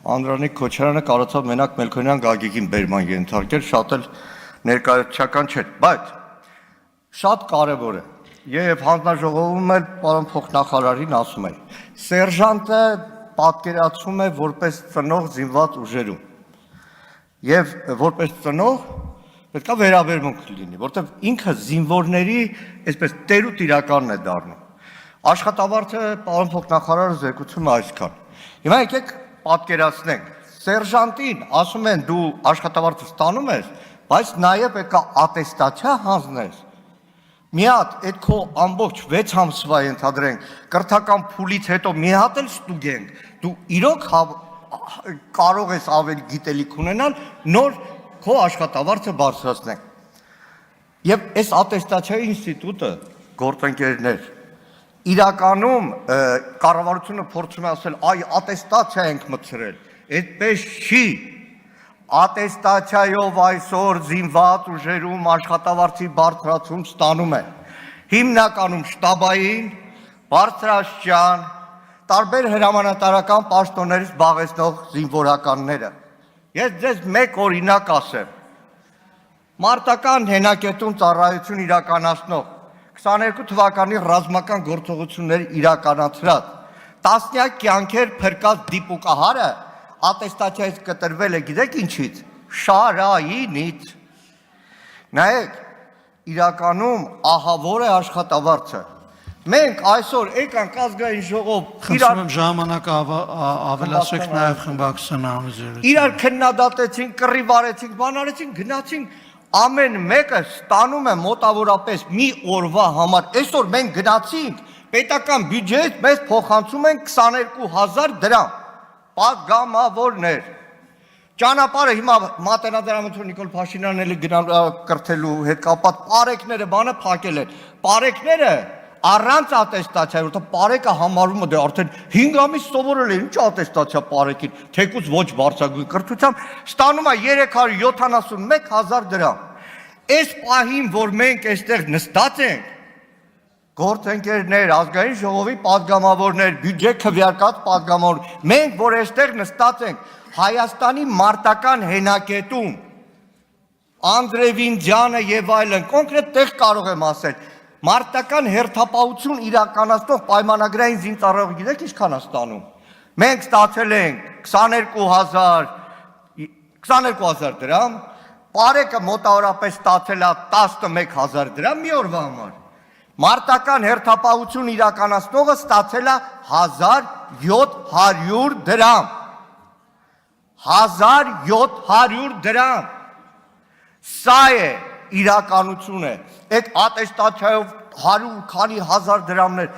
Անդրանիկ Քոչարյանը կարողացավ մենակ Մելքոնյան Գագիկին բերման ենթարկել, շատ էլ ներկայացական չէր, բայց շատ կարևոր է։ Եվ հանձնաժողովում էլ պարոն փոխնախարարին ասում է. Սերժանտը պատկերացում է որպես ծնող զինված ուժերում։ Եվ որպես ծնող պետք է վերաբերմունք լինի, որտեղ ինքը զինվորների այսպես տերուտ իրականն է դառնում։ Աշխատավարձը պարոն փոխնախարարը զեկուցում է այսքան։ Հիմա եկեք պատկերացնենք, սերժանտին ասում են դու աշխատավարձը ստանում ես, բայց նաև եկա ատեստացիա հանձնես։ Մի հատ այդ քո ամբողջ 6 ամսվա ենթադրենք, կրթական փուլից հետո մի հատ էլ ստուգենք, դու իրոք կարող ես ավելի գիտելիք ունենալ, նոր քո աշխատավարձը բարձրացնենք։ Եվ այս ատեստացիայի ինստիտուտը, գործընկերներ, իրականում կառավարությունը փորձում է ասել, այ ատեստացիա ենք մտցրել, այդպես չի, ատեստացիայով այսօր զինված ուժերում աշխատավարձի բարձրացում ստանում է, հիմնականում շտաբային, բարձրաստիճան, տարբեր հրամանատարական պաշտոններից զբաղեցնող զինվորականները։ Ես ձեզ մեկ օրինակ ասեմ, մարտական հենակետում ծառայություն իրականացնող 22 թվականի ռազմական գործողություններ իրականացրած տասնյակ կյանքեր փրկած դիպուկահարը ատեստացիայից կտրվել է, գիտեք ինչից, շարայինից։ Նայեք, իրականում ահավոր է աշխատավարձը։ Մենք այսօր եկանք ազգային ժողով Խնդրում եմ ժամանակը ավելացրեք նաև խմբակցության համաձայնությունը։ Իրար քննադատեցինք, կռիվ արեցինք, բան արեցինք, գնացինք, ամեն մեկը ստանում է մոտավորապես մի օրվա համար։ Այսօր մենք գնացինք, պետական բյուջեից մեզ փոխանցում են 22,000 դրամ, պատգամավորներ։ Ճանապարհը հիմա Մատենադարամություն Նիկոլ Փաշինյանն էլի գնալ կրթելու հետ կապված պարեկները բանը փակել են։ Պարեկները առանց ատեստացիա, որտեղ պարեկը համարվում է դե արդեն 5 ամիս սովորել է, ինչ ատեստացիա պարեկին, թեկուզ ոչ բարձրագույն կրթությամբ, ստանում է 371,000 դրամ։ Այս պահին, որ մենք այստեղ նստած ենք, գործընկերներ, ազգային ժողովի պատգամավորներ, բյուջե քվեարկած պատգամավոր, մենք, որ այստեղ նստած ենք, Հայաստանի մարտական հենակետում, Անդրևինձյանը եւ այլն, կոնկրետ տեղ կարող եմ ասել, մարտական հերթապահություն իրականացնող պայմանագրային զինծառայող գիտեք ինչքան է ստանում։ Մենք ստացել ենք 22,000 դրամ, պարեկը մոտավորապես ստացել է 11,000 դրամ մի օրվա համար։ Մարտական հերթապահություն իրականացնողը ստացել է 1,700 դրամ։ 1,700 դրամ։ Սա է իրականությունը, այդ ատեստացիայով 100 քանի հազար դրամներ,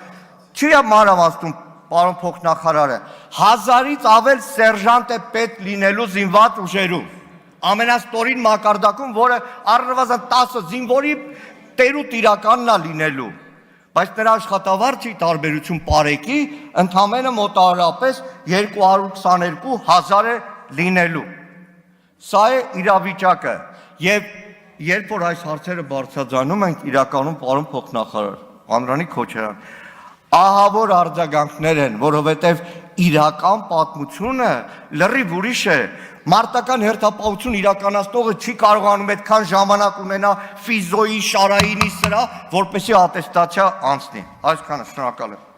չի մանրամասնում պարոն փոխնախարարը, 1000-ից ավել սերժանտ է պետք լինելու զինված ուժերում, ամենաստորին մակարդակում, որը առնվազն 10 զինվորի տերուտ իրականն է լինելու, բայց նրա աշխատավարձի տարբերություն պարեկի ընդամենը մոտավորապես 222,000 է լինելու։ Սա է իրավիճակը եւ երբ որ այս հարցերը բարձրաձայնում ենք իրականում պարոն փոխնախարար Անդրանիկ Քոչարյան, ահավոր արձագանքներ են, որովհետև իրական պատմությունը լրիվ ուրիշ է։ Մարտական հերթապահություն իրականացնողը չի կարողանում այդքան ժամանակ ունենա ֆիզոյի, շարայինի սրա, որպեսզի ատեստացիա անցնի։ Այսքանը, շնորհակալ եմ։